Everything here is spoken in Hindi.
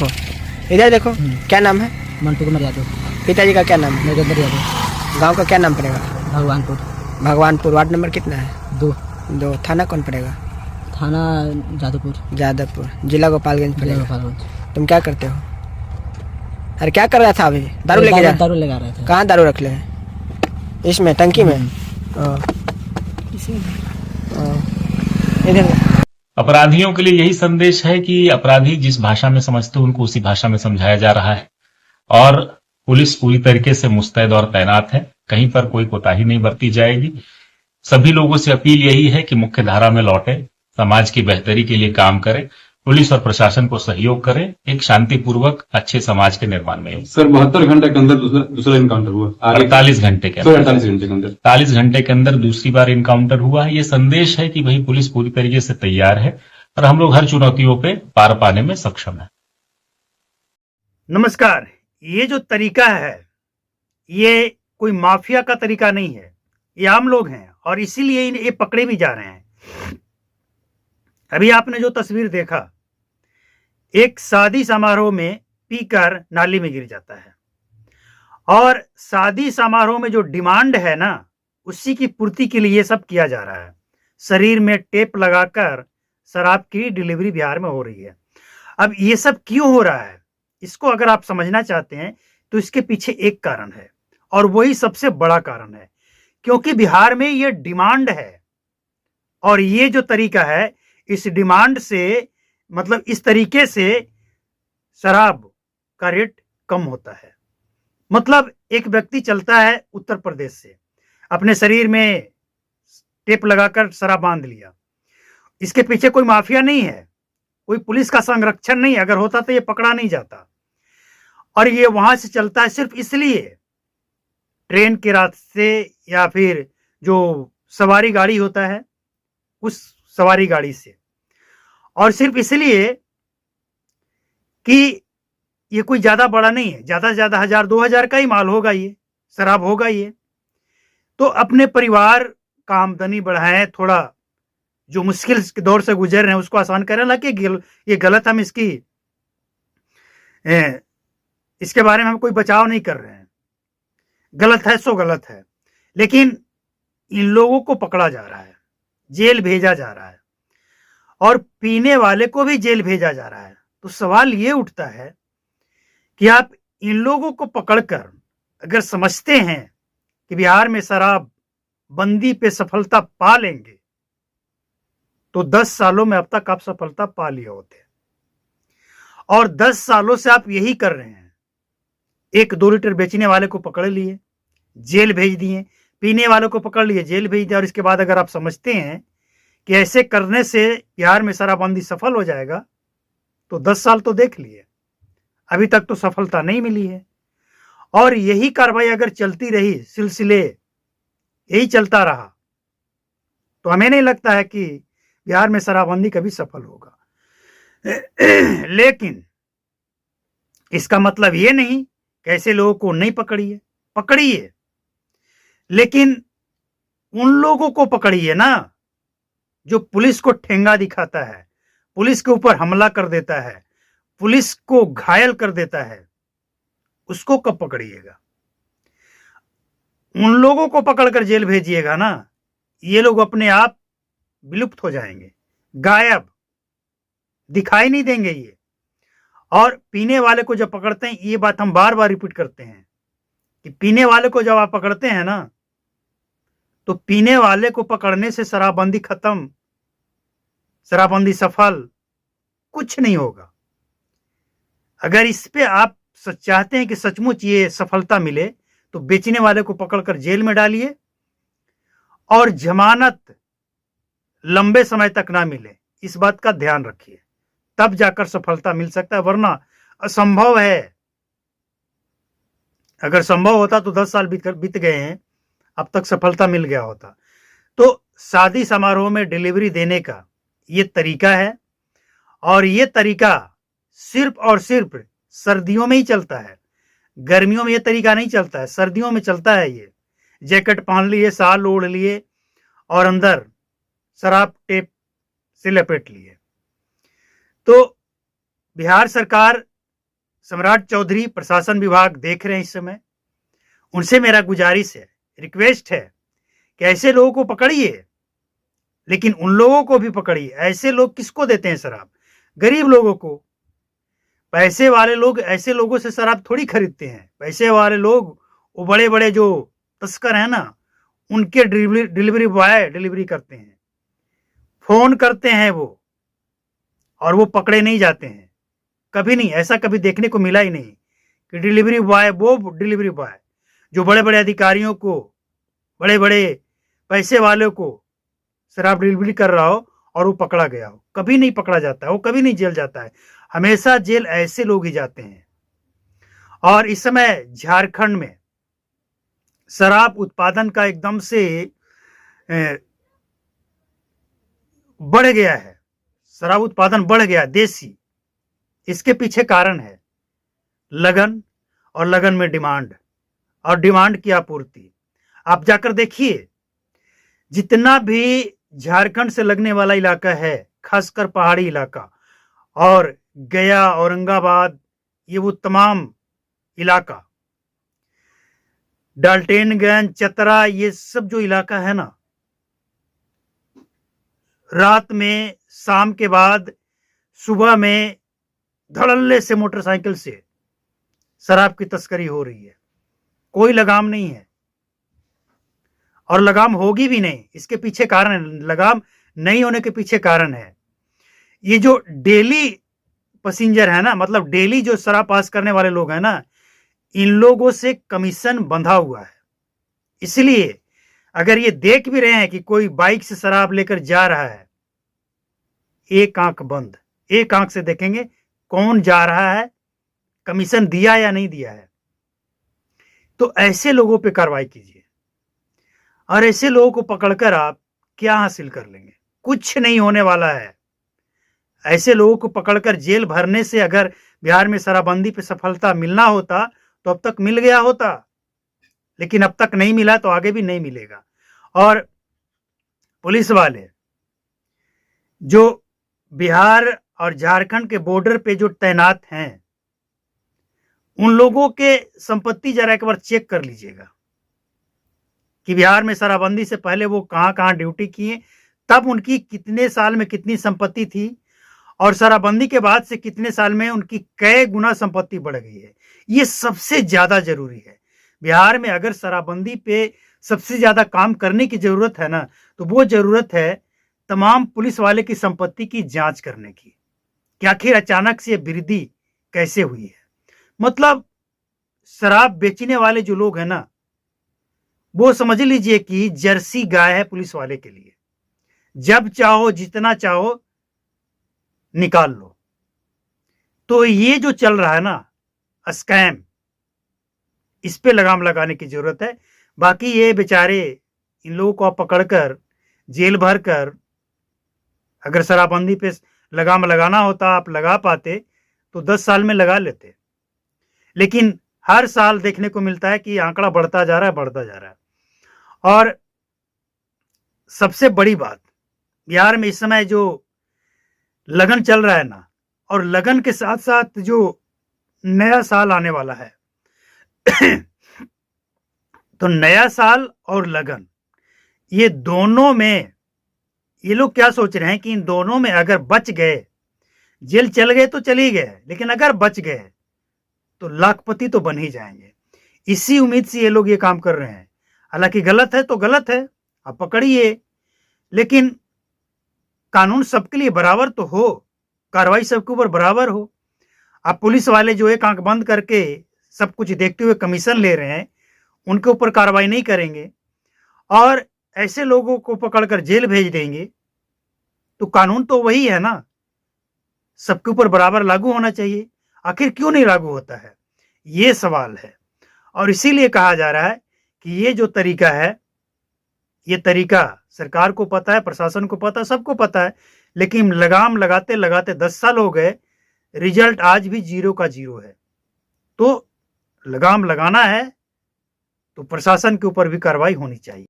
इधर देखो, क्या नाम है? मंटू कुमार यादव। पिताजी का क्या नाम है? नरेंद्र यादव। गांव का क्या नाम पड़ेगा? भगवानपुर। भगवानपुर। वार्ड नंबर कितना है? 2। 2। थाना कौन पड़ेगा? थाना जादवपुर। जादवपुर। जिला गोपालगंज जिला पड़ेगा। गोपालगंज। तुम क्या करते हो? अरे क्या कर रहा था अभी? दारू लेके जा? दारू लगा रहे थे। कहाँ दारू रख ले हैं? इसमें टंकी में? इधर। अपराधियों के लिए यही संदेश है कि अपराधी जिस भाषा में समझते हो उनको उसी भाषा में समझाया जा रहा है और पुलिस पूरी तरीके से मुस्तैद और तैनात है। कहीं पर कोई कोताही नहीं बरती जाएगी। सभी लोगों से अपील यही है कि मुख्य धारा में लौटे, समाज की बेहतरी के लिए काम करें, पुलिस और प्रशासन को सहयोग करें, एक शांतिपूर्वक अच्छे समाज के निर्माण में। सर 72 घंटे के अंदर दूसरा इनकाउंटर हुआ। 48 घंटे के अंदर 48 घंटे के अंदर दूसरी बार इनकाउंटर हुआ है। ये संदेश है कि भाई पुलिस पूरी तरीके से तैयार है और हम लोग हर चुनौतियों पे पार पाने में सक्षम है। नमस्कार। ये जो तरीका है ये कोई माफिया का तरीका नहीं है, ये आम लोग हैं और इसीलिए ये पकड़े भी जा रहे हैं। अभी आपने जो तस्वीर देखा, एक शादी समारोह में पीकर नाली में गिर जाता है और शादी समारोह में जो डिमांड है ना, उसी की पूर्ति के लिए ये सब किया जा रहा है। शरीर में टेप लगाकर शराब की डिलीवरी बिहार में हो रही है। अब ये सब क्यों हो रहा है, इसको अगर आप समझना चाहते हैं तो इसके पीछे एक कारण है और वही सबसे बड़ा कारण है, क्योंकि बिहार में ये डिमांड है और ये जो तरीका है, इस डिमांड से मतलब इस तरीके से शराब का रेट कम होता है। मतलब एक व्यक्ति चलता है उत्तर प्रदेश से, अपने शरीर में टेप लगाकर शराब बांध लिया। इसके पीछे कोई माफिया नहीं है, कोई पुलिस का संरक्षण नहीं। अगर होता तो ये पकड़ा नहीं जाता। और ये वहां से चलता है सिर्फ इसलिए, ट्रेन के रास्ते या फिर जो सवारी गाड़ी होता है उस सवारी गाड़ी से, और सिर्फ इसलिए कि ये कोई ज्यादा बड़ा नहीं है, ज्यादा से ज्यादा 1000-2000 का ही माल होगा, ये शराब होगा ये। तो अपने परिवार का आमदनी बढ़ाएं, थोड़ा जो मुश्किल दौर से गुजर रहे हैं उसको आसान करें। हालांकि ये गलत, हम इसके बारे में हम कोई बचाव नहीं कर रहे हैं। गलत है सो गलत है, लेकिन इन लोगों को पकड़ा जा रहा है, जेल भेजा जा रहा है और पीने वाले को भी जेल भेजा जा रहा है। तो सवाल ये उठता है कि आप इन लोगों को पकड़कर अगर समझते हैं कि बिहार में शराब बंदी पे सफलता पा लेंगे तो 10 सालों में अब तक आप सफलता पा लिए होते, और 10 सालों से आप यही कर रहे हैं। 1-2 लीटर बेचने वाले को पकड़ लिए, जेल भेज दिए, पीने वालों को पकड़ लिए, जेल भेज दिया। और इसके बाद अगर आप समझते हैं कि ऐसे करने से बिहार में शराबबंदी सफल हो जाएगा तो 10 साल तो देख लिए, अभी तक तो सफलता नहीं मिली है। और यही कार्रवाई अगर चलती रही, सिलसिले यही चलता रहा, तो हमें नहीं लगता है कि बिहार में शराबबंदी कभी सफल होगा। लेकिन इसका मतलब ये नहीं कि ऐसे लोगों को नहीं पकड़िए, पकड़िए, लेकिन उन लोगों को पकड़िए ना जो पुलिस को ठेंगा दिखाता है, पुलिस के ऊपर हमला कर देता है, पुलिस को घायल कर देता है, उसको कब पकड़िएगा? उन लोगों को पकड़कर जेल भेजिएगा ना, ये लोग अपने आप विलुप्त हो जाएंगे, गायब, दिखाई नहीं देंगे ये। और पीने वाले को जब पकड़ते हैं, ये बात हम बार बार रिपीट करते हैं कि पीने वाले को जब आप पकड़ते हैं ना, तो पीने वाले को पकड़ने से शराबबंदी खत्म, शराबबंदी सफल कुछ नहीं होगा। अगर इस पे आप चाहते हैं कि सचमुच ये सफलता मिले, तो बेचने वाले को पकड़कर जेल में डालिए और जमानत लंबे समय तक ना मिले, इस बात का ध्यान रखिए, तब जाकर सफलता मिल सकता है, वरना असंभव है। अगर संभव होता तो 10 साल बीत गए हैं, अब तक सफलता मिल गया होता। तो शादी समारोह में डिलीवरी देने का ये तरीका है, और ये तरीका सिर्फ और सिर्फ सर्दियों में ही चलता है, गर्मियों में ये तरीका नहीं चलता है, सर्दियों में चलता है। ये जैकेट पहन लिए, शाल ओढ़ लिए और अंदर शराब टेप से लपेट लिए। तो बिहार सरकार सम्राट चौधरी प्रशासन विभाग देख रहे हैं इस समय, उनसे मेरा गुजारिश है, रिक्वेस्ट है कि ऐसे लोगों को पकड़िए, लेकिन उन लोगों को भी पकड़िए। ऐसे लोग किसको देते हैं शराब? गरीब लोगों को। पैसे वाले लोग ऐसे लोगों से शराब थोड़ी खरीदते हैं। पैसे वाले लोग वो बड़े बड़े जो तस्कर हैं ना, उनके डिलीवरी बॉय डिलीवरी करते हैं, फोन करते हैं वो, और वो पकड़े नहीं जाते हैं। कभी नहीं, ऐसा कभी देखने को मिला ही नहीं कि डिलीवरी बॉय, वो डिलीवरी बॉय जो बड़े बड़े अधिकारियों को, बड़े बड़े पैसे वालों को शराब डिलीवरी कर रहा हो और वो पकड़ा गया हो। कभी नहीं पकड़ा जाता है, वो कभी नहीं जेल जाता है। हमेशा जेल ऐसे लोग ही जाते हैं। और इस समय झारखंड में शराब उत्पादन का एकदम से बढ़ गया है। शराब उत्पादन बढ़ गया देसी। इसके पीछे कारण है लगन, और लगन में डिमांड, और डिमांड की आपूर्ति। आप जाकर देखिए, जितना भी झारखंड से लगने वाला इलाका है, खासकर पहाड़ी इलाका और गया, औरंगाबाद, ये वो तमाम इलाका, डाल्टेनगंज, चतरा, ये सब जो इलाका है ना, रात में, शाम के बाद, सुबह में धड़ल्ले से मोटरसाइकिल से शराब की तस्करी हो रही है। कोई लगाम नहीं है, और लगाम होगी भी नहीं। इसके पीछे कारण है, लगाम नहीं होने के पीछे कारण है ये जो डेली पैसेंजर है ना, मतलब डेली जो शराब पास करने वाले लोग हैं ना, इन लोगों से कमीशन बंधा हुआ है। इसलिए अगर ये देख भी रहे हैं कि कोई बाइक से शराब लेकर जा रहा है, एक आंख बंद, एक आंख से देखेंगे कौन जा रहा है, कमीशन दिया या नहीं दिया है। तो ऐसे लोगों पे कार्रवाई कीजिए, और ऐसे लोगों को पकड़कर आप क्या हासिल कर लेंगे? कुछ नहीं होने वाला है। ऐसे लोगों को पकड़कर जेल भरने से अगर बिहार में शराबबंदी पे सफलता मिलना होता तो अब तक मिल गया होता, लेकिन अब तक नहीं मिला, तो आगे भी नहीं मिलेगा। और पुलिस वाले जो बिहार और झारखंड के बॉर्डर पे जो तैनात हैं, उन लोगों के संपत्ति जरा एक बार चेक कर लीजिएगा कि बिहार में शराबबंदी से पहले वो कहां कहां ड्यूटी किए, तब उनकी कितने साल में कितनी संपत्ति थी, और शराबबंदी के बाद से कितने साल में उनकी कई गुना संपत्ति बढ़ गई है। ये सबसे ज्यादा जरूरी है। बिहार में अगर शराबबंदी पे सबसे ज्यादा काम करने की जरूरत है ना, तो वो जरूरत है तमाम पुलिस वाले की संपत्ति की जांच करने की, कि आखिर अचानक से वृद्धि कैसे हुई है। मतलब शराब बेचने वाले जो लोग हैं ना, वो समझ लीजिए कि जर्सी गाय है पुलिस वाले के लिए। जब चाहो, जितना चाहो निकाल लो। तो ये जो चल रहा है ना स्कैम, इस पे लगाम लगाने की जरूरत है। बाकी ये बेचारे, इन लोगों को आप पकड़कर जेल भर कर, अगर शराबबंदी पे लगाम लगाना होता, आप लगा पाते तो 10 साल में लगा लेते। लेकिन हर साल देखने को मिलता है कि आंकड़ा बढ़ता जा रहा है, बढ़ता जा रहा है। और सबसे बड़ी बात, बिहार में इस समय जो लगन चल रहा है ना, और लगन के साथ साथ जो नया साल आने वाला है तो नया साल और लगन, ये दोनों में ये लोग क्या सोच रहे हैं कि इन दोनों में अगर बच गए, जेल चल गए तो चली गए, लेकिन अगर बच गए तो लाखपति तो बन ही जाएंगे। इसी उम्मीद से ये लोग ये काम कर रहे हैं। हालांकि गलत है तो गलत है, आप पकड़िए, लेकिन कानून सबके लिए बराबर तो हो, कार्रवाई सबके ऊपर बराबर हो। आप पुलिस वाले जो एक आंख बंद करके सब कुछ देखते हुए कमीशन ले रहे हैं, उनके ऊपर कार्रवाई नहीं करेंगे और ऐसे लोगों को पकड़कर जेल भेज देंगे, तो कानून तो वही है ना, सबके ऊपर बराबर लागू होना चाहिए। आखिर क्यों नहीं लागू होता है, ये सवाल है। और इसीलिए कहा जा रहा है कि ये जो तरीका है, ये तरीका सरकार को पता है, प्रशासन को पता है, सबको पता है, लेकिन लगाम लगाते लगाते 10 साल हो गए, रिजल्ट आज भी 0 का 0 है। तो लगाम लगाना है तो प्रशासन के ऊपर भी कार्रवाई होनी चाहिए।